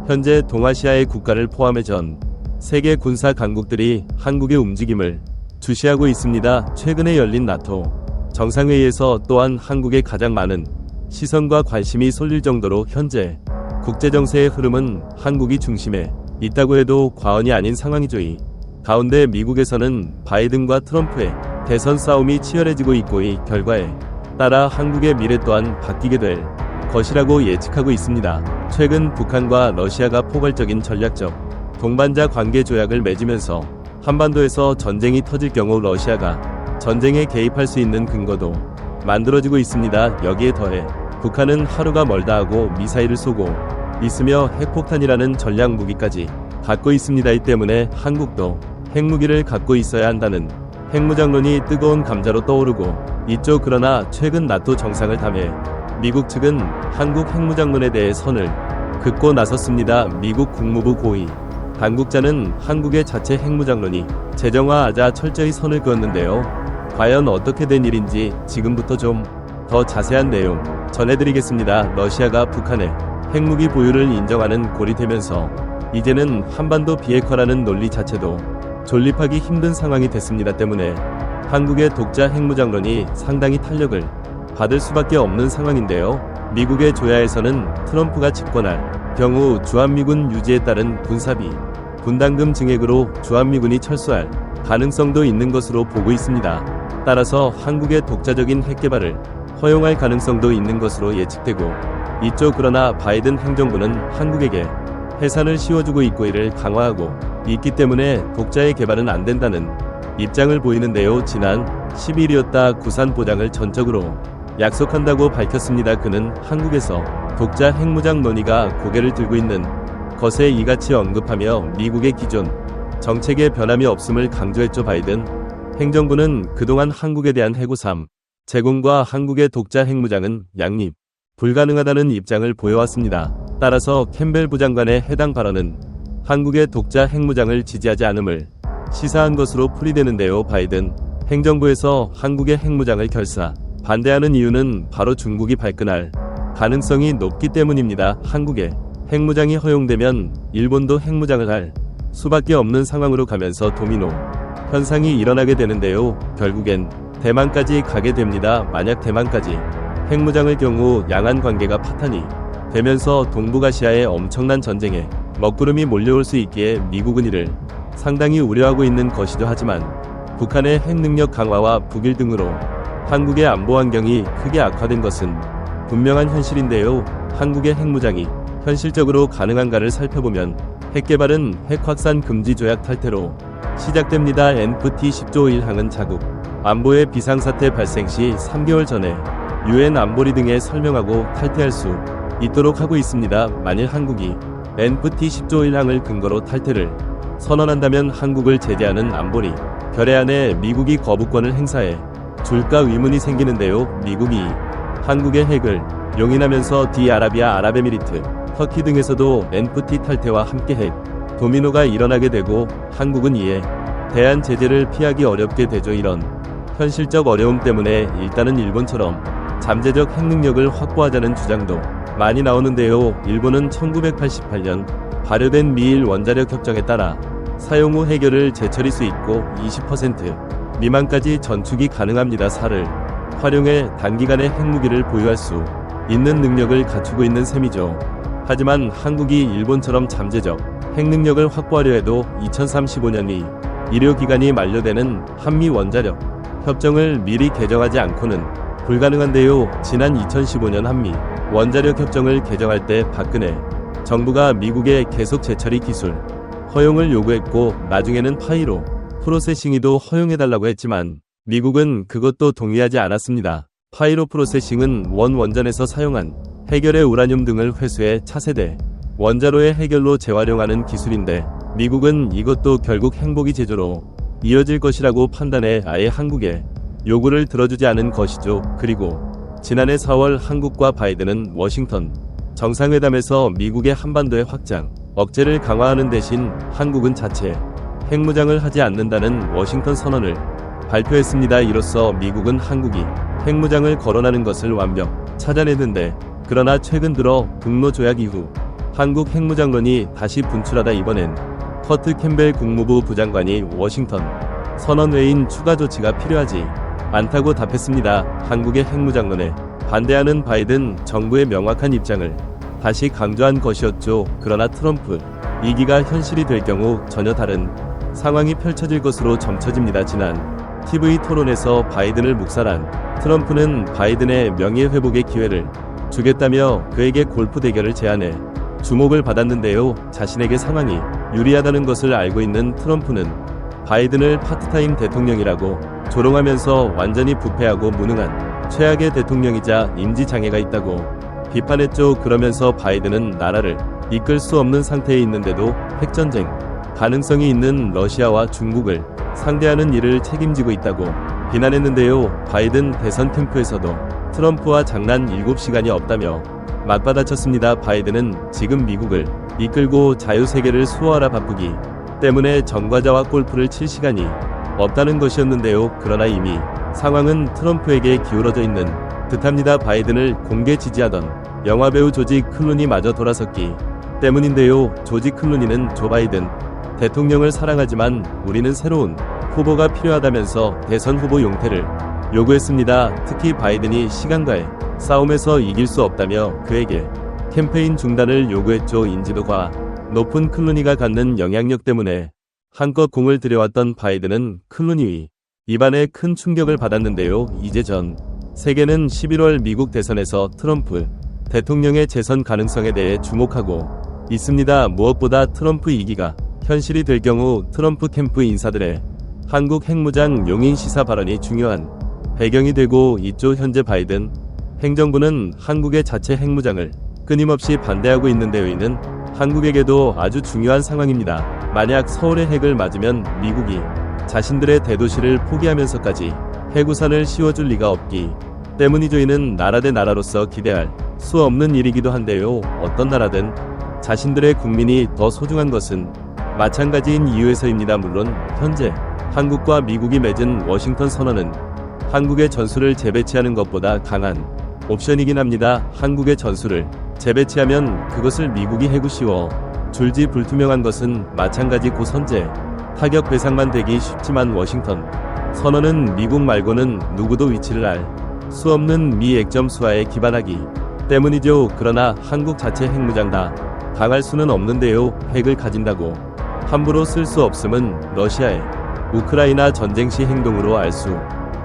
현재 동아시아의 국가를 포함해 전 세계 군사 강국들이 한국의 움직임을 주시하고 있습니다. 최근에 열린 나토 정상회의에서 또한 한국에 가장 많은 시선과 관심이 쏠릴 정도로 현재 국제정세의 흐름은 한국이 중심에 있다고 해도 과언이 아닌 상황이죠. 이 가운데 미국에서는 바이든과 트럼프의 대선 싸움이 치열해지고 있고 이 결과에 따라 한국의 미래 또한 바뀌게 될 것이라고 예측하고 있습니다. 최근 북한과 러시아가 포괄적인 전략적 동반자 관계 조약을 맺으면서 한반도에서 전쟁이 터질 경우 러시아가 전쟁에 개입할 수 있는 근거도 만들어지고 있습니다. 여기에 더해 북한은 하루가 멀다 하고 미사일을 쏘고 있으며 핵폭탄이라는 전략 무기까지 갖고 있습니다. 이 때문에 한국도 핵무기를 갖고 있어야 한다는 핵무장론이 뜨거운 감자로 떠오르고 있죠. 그러나 최근 나토 정상회담에 미국 측은 한국 핵무장론에 대해 선을 긋고 나섰습니다. 미국 국무부 고위 당국자는 한국의 자체 핵무장론이 재정화하자 철저히 선을 그었는데요. 과연 어떻게 된 일인지 지금부터 좀 더 자세한 내용 전해드리겠습니다. 러시아가 북한의 핵무기 보유를 인정하는 꼴이 되면서 이제는 한반도 비핵화라는 논리 자체도 존립하기 힘든 상황이 됐습니다. 때문에 한국의 독자 핵무장론이 상당히 탄력을 받을 수밖에 없는 상황인데요. 미국의 조야에서는 트럼프가 집권할 경우 주한미군 유지에 따른 군사비 분담금 증액으로 주한미군이 철수할 가능성도 있는 것으로 보고 있습니다. 따라서 한국의 독자적인 핵개발을 허용할 가능성도 있는 것으로 예측되고 있죠. 그러나 바이든 행정부는 한국에게 해산을 씌워주고 있고 이를 강화하고 있기 때문에 독자의 개발은 안 된다는 입장을 보이는데요. 지난 10일이었다 구산 보장을 전적으로 약속한다고 밝혔습니다. 그는 한국에서 독자 핵무장 논의가 고개를 들고 있는 것에 이같이 언급하며 미국의 기존 정책에 변함이 없음을 강조했죠. 바이든 행정부는 그동안 한국에 대한 해고3 제공과 한국의 독자 핵무장은 양립 불가능하다는 입장을 보여왔습니다. 따라서 캠벨 부장관의 해당 발언은 한국의 독자 핵무장을 지지하지 않음을 시사한 것으로 풀이되는데요. 바이든 행정부에서 한국의 핵무장을 결사 반대하는 이유는 바로 중국이 발끈할 가능성이 높기 때문입니다. 한국의 핵무장이 허용되면 일본도 핵무장을 할 수밖에 없는 상황으로 가면서 도미노 현상이 일어나게 되는데요. 결국엔 대만까지 가게 됩니다. 만약 대만까지 핵무장의 경우 양안 관계가 파탄이 되면서 동북아시아의 엄청난 전쟁에 먹구름이 몰려올 수 있기에 미국은 이를 상당히 우려하고 있는 것이죠. 하지만 북한의 핵능력 강화와 북일 등으로 한국의 안보 환경이 크게 악화된 것은 분명한 현실인데요. 한국의 핵무장이 현실적으로 가능한가를 살펴보면 핵개발은 핵확산 금지 조약 탈퇴로 시작됩니다. NPT 10조 1항은 자국 안보의 비상사태 발생 시 3개월 전에 UN 안보리 등에 설명하고 탈퇴할 수 있도록 하고 있습니다. 만일 한국이 NPT 10조 1항을 근거로 탈퇴를 선언한다면 한국을 제재하는 안보리 결의안에 미국이 거부권을 행사해 줄까 의문이 생기는데요. 미국이 한국의 핵을 용인하면서 디아라비아 아랍에미리트, 터키 등에서도 NPT 탈퇴와 함께 핵 도미노가 일어나게 되고 한국은 이에 대한 제재를 피하기 어렵게 되죠. 이런 현실적 어려움 때문에 일단은 일본처럼 잠재적 핵능력을 확보하자는 주장도 많이 나오는데요. 일본은 1988년 발효된 미일 원자력 협정에 따라 사용 후 해결을 재처리 수 있고 20% 미만까지 전축이 가능합니다. 살을 활용해 단기간에 핵무기를 보유할 수 있는 능력을 갖추고 있는 셈이죠. 하지만 한국이 일본처럼 잠재적 핵능력을 확보하려 해도 2035년 이 일효기간이 만료되는 한미 원자력 협정을 미리 개정하지 않고는 불가능한데요. 지난 2015년 한미 원자력 협정을 개정할 때 박근혜 정부가 미국에 계속 재처리 기술 허용을 요구했고 나중에는 파이로 프로세싱이도 허용해달라고 했지만 미국은 그것도 동의하지 않았습니다. 파이로 프로세싱은 원전에서 사용한 해결의 우라늄 등을 회수해 차세대 원자로의 해결로 재활용하는 기술인데 미국은 이것도 결국 행복이 제조로 이어질 것이라고 판단해 아예 한국의 요구를 들어주지 않은 것이죠. 그리고 지난해 4월 한국과 바이든은 워싱턴 정상회담에서 미국의 한반도의 확장, 억제를 강화하는 대신 한국은 자체 핵무장을 하지 않는다는 워싱턴 선언을 발표했습니다. 이로써 미국은 한국이 핵무장을 거론하는 것을 완벽 찾아내는데 그러나 최근 들어 북로 조약 이후 한국 핵무장론이 다시 분출하다 이번엔 커트 캠벨 국무부 부장관이 워싱턴 선언 외인 추가 조치가 필요하지 않다고 답했습니다. 한국의 핵무장론에 반대하는 바이든 정부의 명확한 입장을 다시 강조한 것이었죠. 그러나 트럼프 2기가 현실이 될 경우 전혀 다른 상황이 펼쳐질 것으로 점쳐집니다. 지난 TV 토론에서 바이든을 묵살한 트럼프는 바이든의 명예회복의 기회를 주겠다며 그에게 골프 대결을 제안해 주목을 받았는데요. 자신에게 상황이 유리하다는 것을 알고 있는 트럼프는 바이든을 파트타임 대통령이라고 조롱하면서 완전히 부패하고 무능한 최악의 대통령이자 인지장애가 있다고 비판했죠. 그러면서 바이든은 나라를 이끌 수 없는 상태에 있는데도 핵전쟁 가능성이 있는 러시아와 중국을 상대하는 일을 책임지고 있다고 비난했는데요. 바이든 대선 캠프에서도 트럼프와 장난 7시간이 없다며 맞받아쳤습니다. 바이든은 지금 미국을 이끌고 자유세계를 수호하라 바쁘기 때문에 전과자와 골프를 칠 시간이 없다는 것이었는데요. 그러나 이미 상황은 트럼프에게 기울어져 있는 듯합니다. 바이든을 공개 지지하던 영화배우 조지 클루니마저 돌아섰기 때문인데요. 조지 클루니는 조 바이든 대통령을 사랑하지만 우리는 새로운 후보가 필요하다면서 대선 후보 용태를 요구했습니다. 특히 바이든이 시간과의 싸움에서 이길 수 없다며 그에게 캠페인 중단을 요구했죠. 인지도가 높은 클루니가 갖는 영향력 때문에 한껏 공을 들여왔던 바이든은 클루니 입안에 큰 충격을 받았는데요. 이제 전 세계는 11월 미국 대선에서 트럼프 대통령의 재선 가능성에 대해 주목하고 있습니다. 무엇보다 트럼프 2기가 현실이 될 경우 트럼프 캠프 인사들의 한국 핵무장 용인 시사 발언이 중요한 배경이 되고 있죠. 현재 바이든 행정부는 한국의 자체 핵무장을 끊임없이 반대하고 있는데요. 이는 한국에게도 아주 중요한 상황입니다. 만약 서울의 핵을 맞으면 미국이 자신들의 대도시를 포기하면서까지 핵우산을 씌워줄 리가 없기 때문이죠. 이는 나라 대 나라로서 기대할 수 없는 일이기도 한데요. 어떤 나라든 자신들의 국민이 더 소중한 것은 마찬가지인 이유에서입니다. 물론 현재 한국과 미국이 맺은 워싱턴 선언은 한국의 전술을 재배치하는 것보다 강한 옵션이긴 합니다. 한국의 전술을 재배치하면 그것을 미국이 해구시워 줄지 불투명한 것은 마찬가지 고 선제 타격 배상만 되기 쉽지만 워싱턴 선언은 미국 말고는 누구도 위치를 알 수 없는 미 액점 수하에 기반하기 때문이죠. 그러나 한국 자체 핵무장 다 당할 수는 없는데요. 핵을 가진다고 함부로 쓸 수 없음은 러시아의 우크라이나 전쟁 시 행동으로 알 수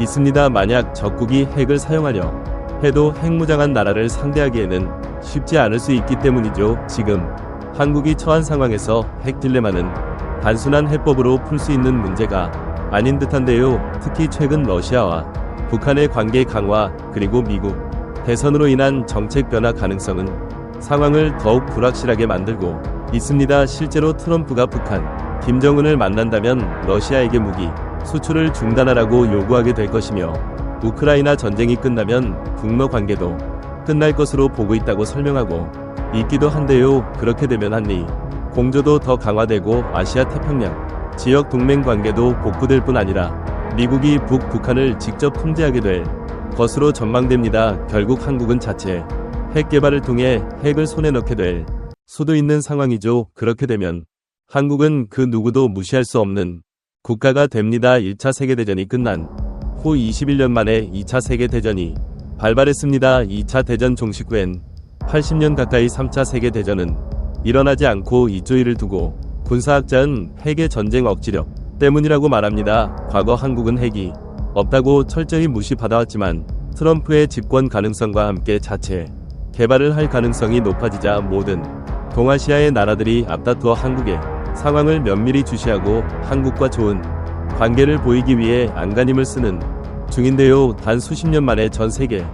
있습니다. 만약 적국이 핵을 사용하려 해도 핵무장한 나라를 상대하기에는 쉽지 않을 수 있기 때문이죠. 지금 한국이 처한 상황에서 핵 딜레마는 단순한 해법으로 풀 수 있는 문제가 아닌 듯한데요. 특히 최근 러시아와 북한의 관계 강화 그리고 미국 대선으로 인한 정책 변화 가능성은 상황을 더욱 불확실하게 만들고 있습니다. 실제로 트럼프가 북한 김정은을 만난다면 러시아에게 무기 수출을 중단하라고 요구하게 될 것이며 우크라이나 전쟁이 끝나면 북러 관계도 끝날 것으로 보고 있다고 설명하고 있기도 한데요. 그렇게 되면 한미 공조도 더 강화되고 아시아 태평양 지역 동맹 관계도 복구될 뿐 아니라 미국이 북한을 직접 통제하게 될 것으로 전망됩니다. 결국 한국은 자체 핵 개발을 통해 핵을 손에 넣게 될 수도 있는 상황이죠. 그렇게 되면 한국은 그 누구도 무시할 수 없는 국가가 됩니다. 1차 세계대전이 끝난 후 21년 만에 2차 세계대전이 발발했습니다. 2차 대전 종식 후엔 80년 가까이 3차 세계대전은 일어나지 않고 이조이를 두고 군사학자는 핵의 전쟁 억지력 때문이라고 말합니다. 과거 한국은 핵이 없다고 철저히 무시받아왔지만 트럼프의 집권 가능성과 함께 자체 개발을 할 가능성이 높아지자 모든 동아시아의 나라들이 앞다투어 한국의 상황을 면밀히 주시하고 한국과 좋은 관계를 보이기 위해 안간힘을 쓰는 중인데요. 단 수십 년 만에 전 세계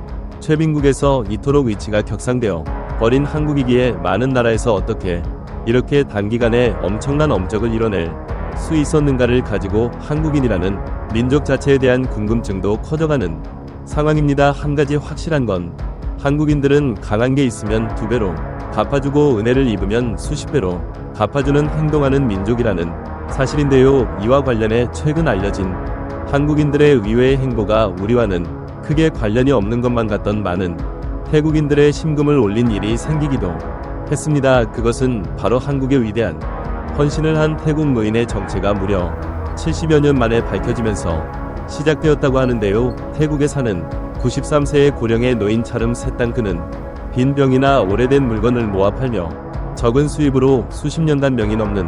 최빈국에서 이토록 위치가 격상되어 버린 한국이기에 많은 나라에서 어떻게 이렇게 단기간에 엄청난 업적을 이뤄낼 수 있었는가를 가지고 한국인이라는 민족 자체에 대한 궁금증도 커져가는 상황입니다. 한 가지 확실한 건 한국인들은 강한 게 있으면 2배로 갚아주고 은혜를 입으면 수십 배로 갚아주는 행동하는 민족이라는 사실인데요. 이와 관련해 최근 알려진 한국인들의 의외의 행보가 우리와는 크게 관련이 없는 것만 같던 많은 태국인들의 심금을 올린 일이 생기기도 했습니다. 그것은 바로 한국의 위대한 헌신을 한 태국 노인의 정체가 무려 70여 년 만에 밝혀지면서 시작되었다고 하는데요. 태국에 사는 93세의 고령의 노인 차름 셋단 그는 빈 병이나 오래된 물건을 모아 팔며 적은 수입으로 수십 년간 명이 넘는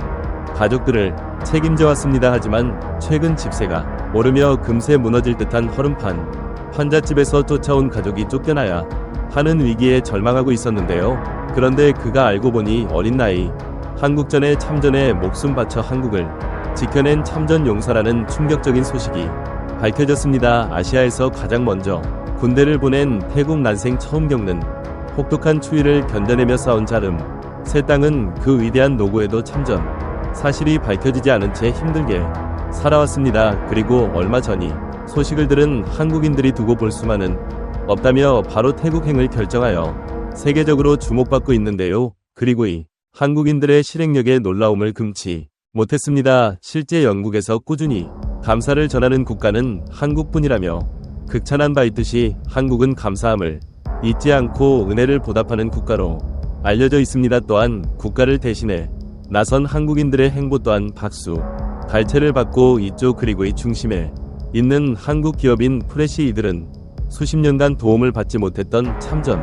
가족들을 책임져 왔습니다. 하지만 최근 집세가 오르며 금세 무너질 듯한 허름판 환자집에서 쫓아온 가족이 쫓겨나야 하는 위기에 절망하고 있었는데요. 그런데 그가 알고 보니 어린 나이 한국전에 참전에 목숨 바쳐 한국을 지켜낸 참전 용사라는 충격적인 소식이 밝혀졌습니다. 아시아에서 가장 먼저 군대를 보낸 태국 난생 처음 겪는 혹독한 추위를 견뎌내며 싸운 자름 새 땅은 그 위대한 노고에도 참전 사실이 밝혀지지 않은 채 힘들게 살아왔습니다. 그리고 얼마 전이 소식을 들은 한국인들이 두고 볼 수만은 없다며 바로 태국행을 결정하여 세계적으로 주목받고 있는데요. 그리고 이 한국인들의 실행력에 놀라움을 금치 못했습니다. 실제 영국에서 꾸준히 감사를 전하는 국가는 한국뿐이라며 극찬한 바 있듯이 한국은 감사함을 잊지 않고 은혜를 보답하는 국가로 알려져 있습니다. 또한 국가를 대신해 나선 한국인들의 행보 또한 박수, 갈채를 받고 있죠. 그리고 이 중심에 있는 한국 기업인 프레시 이들은 수십 년간 도움을 받지 못했던 참전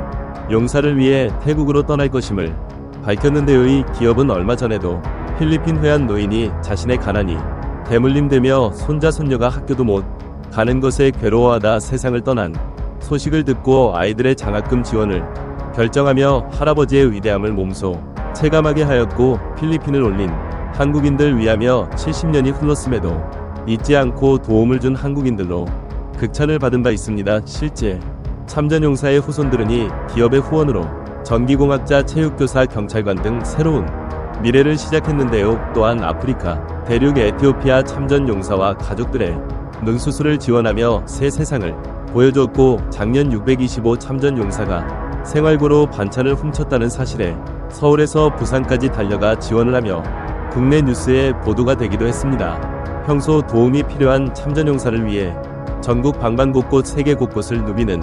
용사를 위해 태국으로 떠날 것임을 밝혔는데요. 이 기업은 얼마 전에도 필리핀 회한 노인이 자신의 가난이 대물림되며 손자 손녀가 학교도 못 가는 것에 괴로워하다 세상을 떠난 소식을 듣고 아이들의 장학금 지원을 결정하며 할아버지의 위대함을 몸소 체감하게 하였고 필리핀을 올린 한국인들 위하며 70년이 흘렀음에도 잊지 않고 도움을 준 한국인들로 극찬을 받은 바 있습니다. 실제 참전용사의 후손들은 이 기업의 후원으로 전기공학자, 체육교사, 경찰관 등 새로운 미래를 시작했는데요. 또한 아프리카 대륙 에티오피아 참전용사와 가족들의 눈수술을 지원하며 새 세상을 보여줬고 작년 625 참전용사가 생활고로 반찬을 훔쳤다는 사실에 서울에서 부산까지 달려가 지원을 하며 국내 뉴스에 보도가 되기도 했습니다. 평소 도움이 필요한 참전용사를 위해 전국 방방곳곳 세계 곳곳을 누비는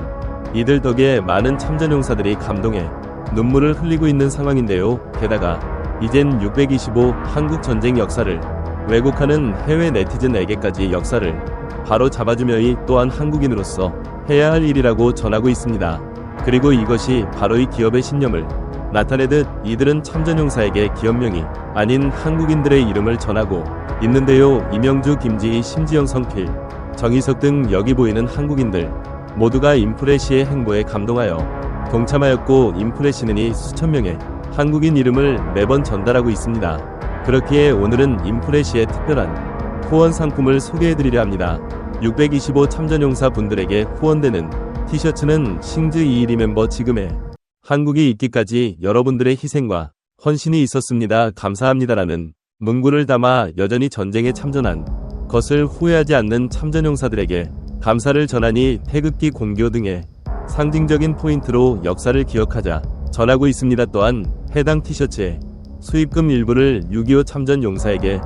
이들 덕에 많은 참전용사들이 감동해 눈물을 흘리고 있는 상황인데요. 게다가 이젠 625 한국 전쟁 역사를 왜곡하는 해외 네티즌에게까지 역사를 바로 잡아주며 이 또한 한국인으로서 해야 할 일이라고 전하고 있습니다. 그리고 이것이 바로 이 기업의 신념을 나타내듯 이들은 참전용사에게 기업명이 아닌 한국인들의 이름을 전하고 있는데요. 이명주, 김지희, 심지영, 성필, 정희석 등 여기 보이는 한국인들 모두가 임프레시의 행보에 감동하여 동참하였고 임프레시는 이 수천 명의 한국인 이름을 매번 전달하고 있습니다. 그렇기에 오늘은 임프레시의 특별한 후원 상품을 소개해드리려 합니다. 625 참전용사 분들에게 후원되는 티셔츠는 싱즈 이 리멤버 지금의 한국이 있기까지 여러분들의 희생과 헌신이 있었습니다. 감사합니다라는 문구를 담아 여전히 전쟁에 참전한 것을 후회하지 않는 참전용사들에게 감사를 전하니 태극기 공교 등의 상징적인 포인트로 역사를 기억하자 전하고 있습니다. 또한 해당 티셔츠의 수입금 일부를 6.25 참전용사에게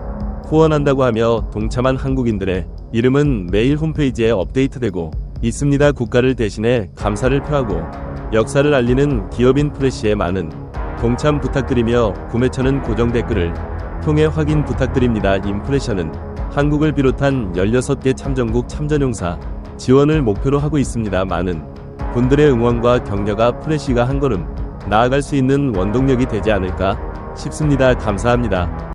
후원한다고 하며 동참한 한국인들의 이름은 매일 홈페이지에 업데이트되고 있습니다. 국가를 대신해 감사를 표하고 역사를 알리는 기업인 프레시에 많은 동참 부탁드리며 구매처는 고정 댓글을 통해 확인 부탁드립니다. 임프레션은 한국을 비롯한 16개 참전국 참전용사 지원을 목표로 하고 있습니다. 많은 분들의 응원과 격려가 프레시가 한 걸음 나아갈 수 있는 원동력이 되지 않을까 싶습니다. 감사합니다.